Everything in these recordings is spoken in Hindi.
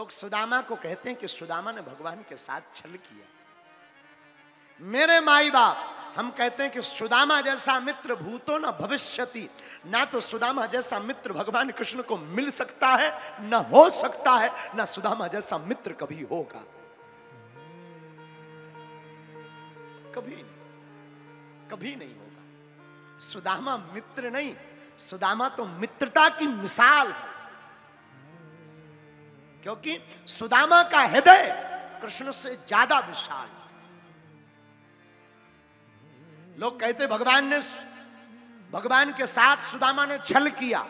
लोग सुदामा को कहते हैं कि सुदामा ने भगवान के साथ छल किया। मेरे माई बाप, हम कहते हैं कि सुदामा जैसा मित्र भूतो न भविष्यति, ना तो सुदामा जैसा मित्र भगवान कृष्ण को मिल सकता है, न हो सकता है, ना सुदामा जैसा मित्र कभी होगा। कभी नहीं होगा। सुदामा मित्र नहीं, सुदामा तो मित्रता की मिसाल है, क्योंकि सुदामा का हृदय कृष्ण से ज्यादा विशाल। लोग कहते भगवान के साथ सुदामा ने छल किया।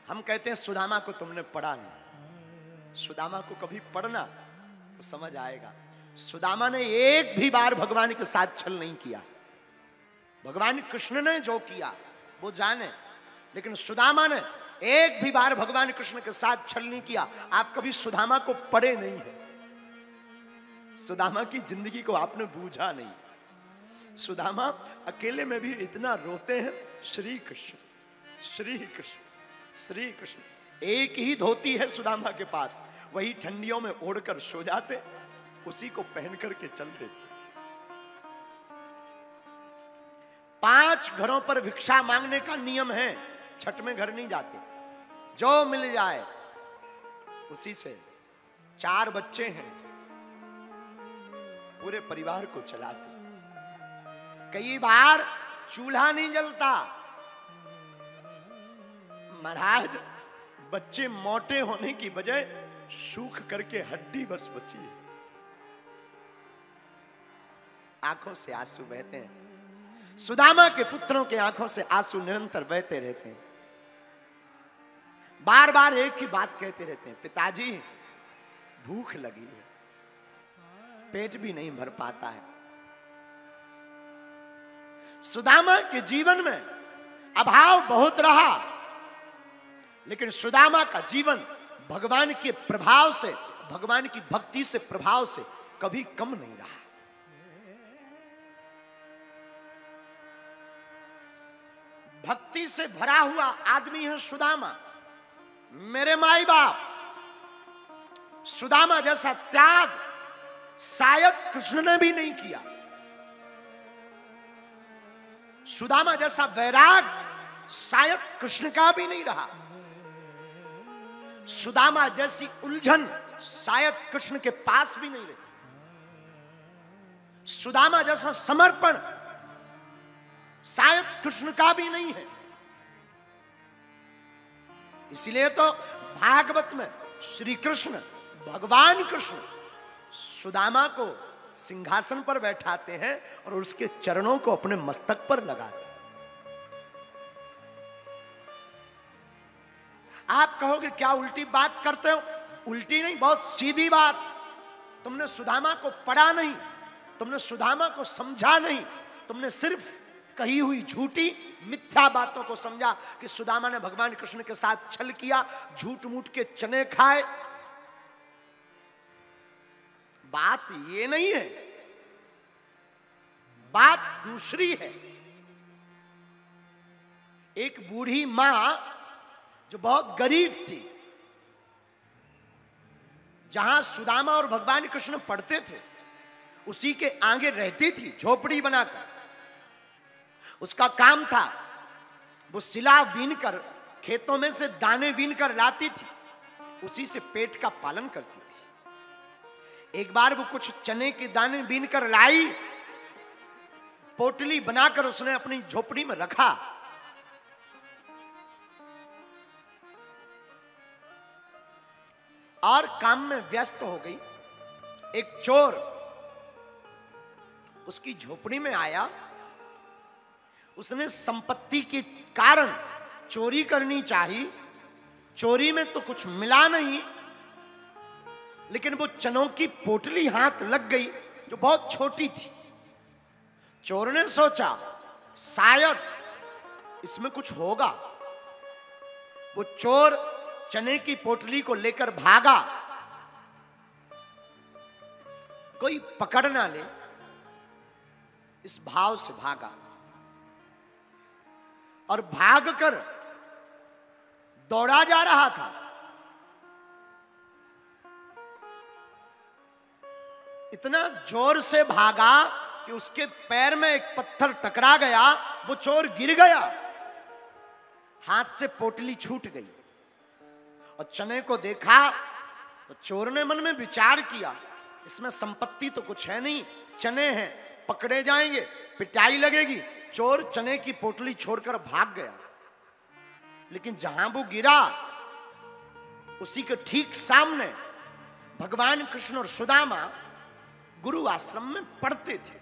हम कहते हैं सुदामा को तुमने पढ़ा नहीं। सुदामा को कभी पढ़ना तो समझ आएगा। सुदामा ने एक भी बार भगवान के साथ छल नहीं किया। भगवान कृष्ण ने जो किया वो जाने, लेकिन सुदामा ने एक भी बार भगवान कृष्ण के साथ छल नहीं किया। आप कभी सुदामा को पढ़े नहीं है, सुदामा की जिंदगी को आपने बूझा नहीं। सुदामा अकेले में भी इतना रोते हैं, श्री कृष्ण श्री कृष्ण श्री कृष्ण। एक ही धोती है सुदामा के पास, वही ठंडियों में ओढ़कर सो जाते, उसी को पहन करके चल देते। 5 घरों पर भिक्षा मांगने का नियम है, छठ में घर नहीं जाते, जो मिल जाए उसी से। 4 बच्चे हैं, पूरे परिवार को चलाते। कई बार चूल्हा नहीं जलता, महाराज बच्चे मोटे होने की बजाय सूख करके हड्डी बस बची है। आंखों से आंसू बहते हैं। सुदामा के पुत्रों के आंखों से आंसू निरंतर बहते रहते हैं। बार बार एक ही बात कहते रहते हैं, पिताजी भूख लगी है, पेट भी नहीं भर पाता है। सुदामा के जीवन में अभाव बहुत रहा, लेकिन सुदामा का जीवन भगवान के प्रभाव से, भगवान की भक्ति से प्रभाव से कभी कम नहीं रहा। भक्ति से भरा हुआ आदमी है सुदामा। मेरे माई बाप, सुदामा जैसा त्याग शायद कृष्ण ने भी नहीं किया। सुदामा जैसा वैराग शायद कृष्ण का भी नहीं रहा। सुदामा जैसी उलझन शायद कृष्ण के पास भी नहीं रही। सुदामा जैसा समर्पण शायद कृष्ण का भी नहीं है। इसलिए तो भागवत में श्री कृष्ण, भगवान कृष्ण सुदामा को सिंहासन पर बैठाते हैं और उसके चरणों को अपने मस्तक पर लगाते हैं। आप कहोगे क्या उल्टी बात करते हो? उल्टी नहीं, बहुत सीधी बात। तुमने सुदामा को पढ़ा नहीं, तुमने सुदामा को समझा नहीं, तुमने सिर्फ कही हुई झूठी मिथ्या बातों को समझा कि सुदामा ने भगवान कृष्ण के साथ छल किया, झूठ मूठ के चने खाए। बात ये नहीं है, बात दूसरी है। एक बूढ़ी मां जो बहुत गरीब थी, जहां सुदामा और भगवान कृष्ण पढ़ते थे उसी के आगे रहती थी, झोपड़ी बनाकर। उसका काम था वो सिला बीनकर, खेतों में से दाने बीनकर लाती थी, उसी से पेट का पालन करती थी। एक बार वो कुछ चने के दाने बीनकर लाई, पोटली बनाकर उसने अपनी झोपड़ी में रखा। और काम में व्यस्त हो गई। एक चोर उसकी झोपड़ी में आया। उसने संपत्ति के कारण चोरी करनी चाहिए, चोरी में तो कुछ मिला नहीं, लेकिन वो चनों की पोटली हाथ लग गई जो बहुत छोटी थी। चोर ने सोचा शायद इसमें कुछ होगा। वो चोर चने की पोटली को लेकर भागा, कोई पकड़ ना ले, इस भाव से भागा। और भागकर दौड़ा जा रहा था। इतना जोर से भागा कि उसके पैर में एक पत्थर टकरा गया, वो चोर गिर गया, हाथ से पोटली छूट गई। और चने को देखा तो चोर ने मन में विचार किया, इसमें संपत्ति तो कुछ है नहीं, चने हैं, पकड़े जाएंगे, पिटाई लगेगी। चोर चने की पोटली छोड़कर भाग गया। लेकिन जहां वो गिरा उसी के ठीक सामने भगवान कृष्ण और सुदामा गुरु आश्रम में पढ़ते थे।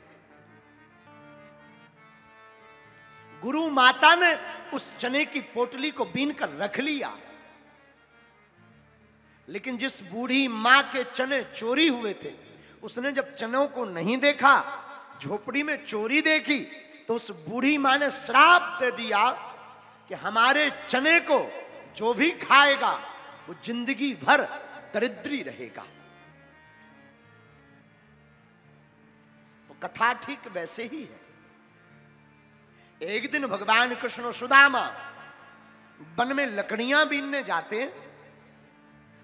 गुरु माता ने उस चने की पोटली को बीन कर रख लिया। लेकिन जिस बूढ़ी मां के चने चोरी हुए थे, उसने जब चनों को नहीं देखा, झोपड़ी में चोरी देखी, तो उस बूढ़ी मां ने श्राप दे दिया कि हमारे चने को जो भी खाएगा वो जिंदगी भर दरिद्री रहेगा। तो कथा ठीक वैसे ही है। एक दिन भगवान कृष्ण और सुदामा वन में लकड़ियां बीनने जाते,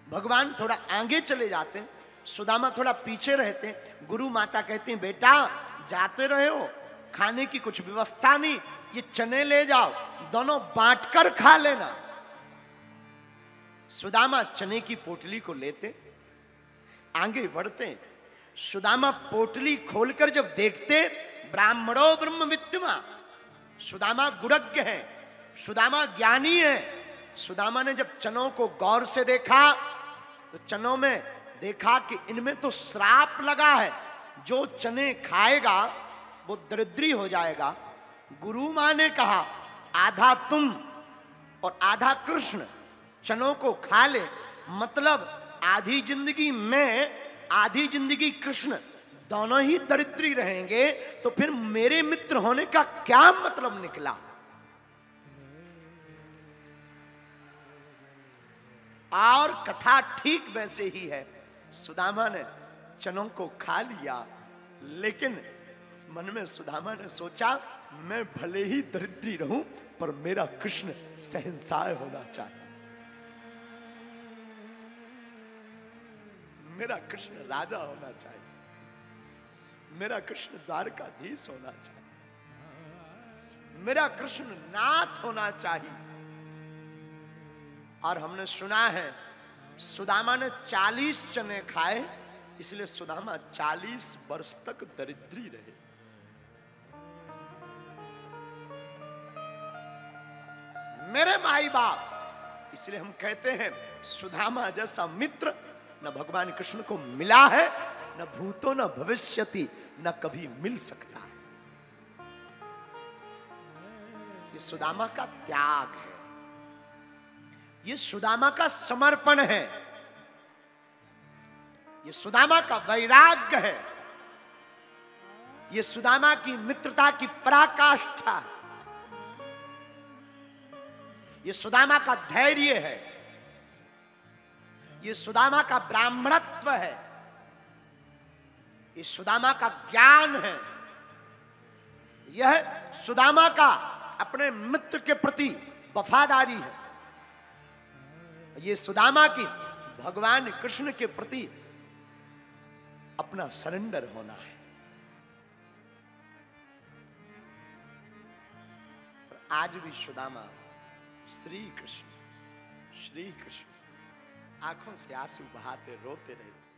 भगवान थोड़ा आगे चले जाते, सुदामा थोड़ा पीछे रहते। गुरु माता कहती हैं, बेटा जाते रहे हो, खाने की कुछ व्यवस्था नहीं, ये चने ले जाओ, दोनों बांटकर खा लेना। सुदामा चने की पोटली को लेते, आगे बढ़ते। सुदामा पोटली खोलकर जब देखते, ब्राह्मणो ब्रह्म विद्मा, सुदामा गुरज्ञ है, सुदामा ज्ञानी है। सुदामा ने जब चनों को गौर से देखा तो चनों में देखा कि इनमें तो श्राप लगा है, जो चने खाएगा वो दरिद्री हो जाएगा। गुरु मां ने कहा, आधा तुम और आधा कृष्ण चनों को खा ले, मतलब आधी जिंदगी मैं, आधी जिंदगी कृष्ण, दोनों ही दरिद्री रहेंगे। तो फिर मेरे मित्र होने का क्या मतलब निकला। और कथा ठीक वैसे ही है। सुदामा ने चनों को खा लिया, लेकिन मन में सुदामा ने सोचा, मैं भले ही दरिद्री रहूं पर मेरा कृष्ण शहंशाह होना चाहिए, मेरा कृष्ण राजा होना चाहिए, मेरा कृष्ण द्वारकाधीश होना चाहिए, मेरा कृष्ण नाथ होना चाहिए। और हमने सुना है सुदामा ने 40 चने खाए, इसलिए सुदामा 40 वर्ष तक दरिद्री रहे। मेरे माई बाप, इसलिए हम कहते हैं सुदामा जैसा मित्र न भगवान कृष्ण को मिला है, न भूतो न भविष्यति, न कभी मिल सकता है। ये सुदामा का त्याग है, ये सुदामा का समर्पण है, ये सुदामा का वैराग्य है, ये सुदामा की मित्रता की पराकाष्ठा है, ये सुदामा का धैर्य है, ये सुदामा का ब्राह्मणत्व है, ये सुदामा का ज्ञान है, यह सुदामा का अपने मित्र के प्रति वफादारी है, ये सुदामा की भगवान कृष्ण के प्रति अपना सरेंडर होना है। आज भी सुदामा श्री कृष्ण आंखों से आंसू बहाते रोते रहते।